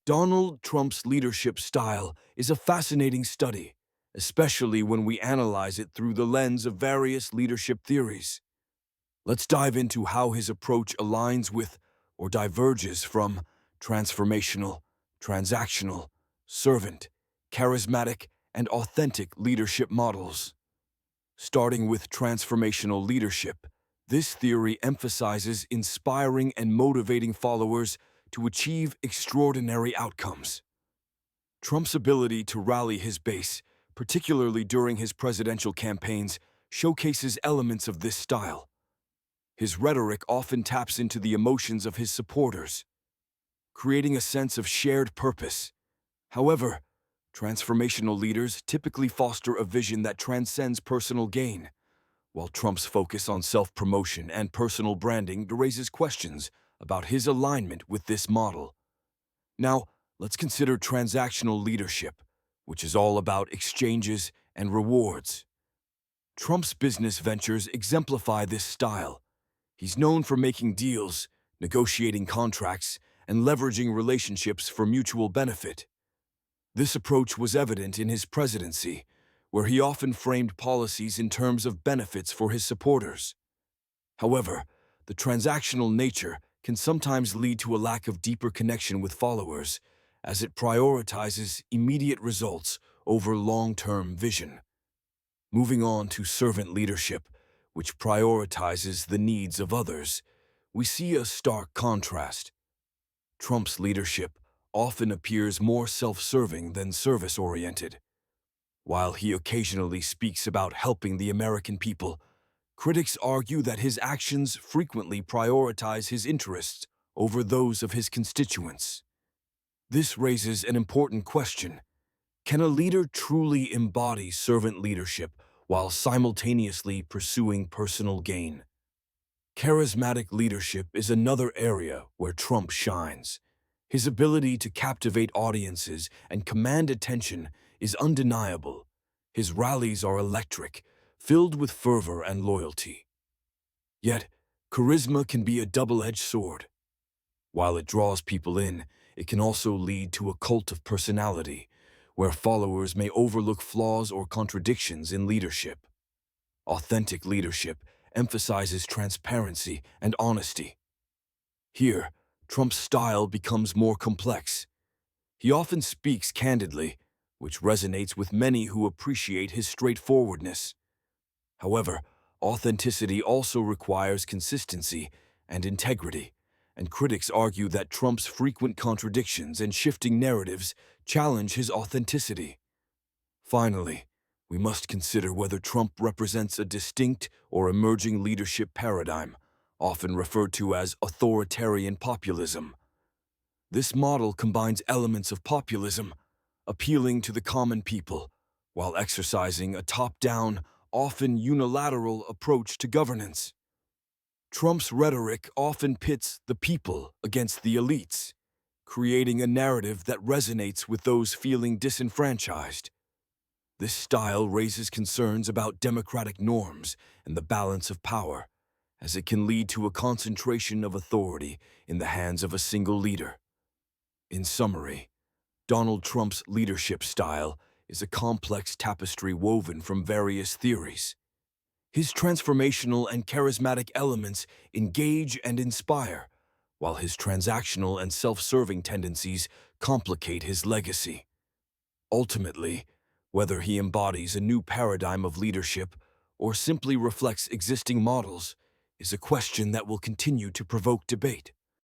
Donald Trump's leadership style is a fascinating study, especially when we analyze it through the lens of various leadership theories. Let's dive into how his approach aligns with or diverges from transformational, transactional, servant, charismatic, and authentic leadership models. Starting with transformational leadership, this theory emphasizes inspiring and motivating followers to achieve extraordinary outcomes. Trump's ability to rally his base, particularly during his presidential campaigns, showcases elements of this style. His rhetoric often taps into the emotions of his supporters, creating a sense of shared purpose. However, transformational leaders typically foster a vision that transcends personal gain, while Trump's focus on self-promotion and personal branding raises questions about his alignment with this model. Now, let's consider transactional leadership, which is all about exchanges and rewards. Trump's business ventures exemplify this style. He's known for making deals, negotiating contracts, and leveraging relationships for mutual benefit. This approach was evident in his presidency, where he often framed policies in terms of benefits for his supporters. However, the transactional nature can sometimes lead to a lack of deeper connection with followers, as it prioritizes immediate results over long-term vision. Moving on to servant leadership, which prioritizes the needs of others, we see a stark contrast. Trump's leadership often appears more self-serving than service-oriented. While he occasionally speaks about helping the American people, critics argue that his actions frequently prioritize his interests over those of his constituents. This raises an important question. Can a leader truly embody servant leadership while simultaneously pursuing personal gain? Charismatic leadership is another area where Trump shines. His ability to captivate audiences and command attention is undeniable. His rallies are electric, filled with fervor and loyalty. Yet, charisma can be a double-edged sword. While it draws people in, it can also lead to a cult of personality, where followers may overlook flaws or contradictions in leadership. Authentic leadership emphasizes transparency and honesty. Here, Trump's style becomes more complex. He often speaks candidly, which resonates with many who appreciate his straightforwardness. However, authenticity also requires consistency and integrity, and critics argue that Trump's frequent contradictions and shifting narratives challenge his authenticity. Finally, we must consider whether Trump represents a distinct or emerging leadership paradigm, often referred to as authoritarian populism. This model combines elements of populism, appealing to the common people, while exercising a top-down, often unilateral approach to governance. Trump's rhetoric often pits the people against the elites, creating a narrative that resonates with those feeling disenfranchised. This style raises concerns about democratic norms and the balance of power, as it can lead to a concentration of authority in the hands of a single leader. In summary, Donald Trump's leadership style is a complex tapestry woven from various theories. His transformational and charismatic elements engage and inspire, while his transactional and self-serving tendencies complicate his legacy. Ultimately, whether he embodies a new paradigm of leadership or simply reflects existing models is a question that will continue to provoke debate.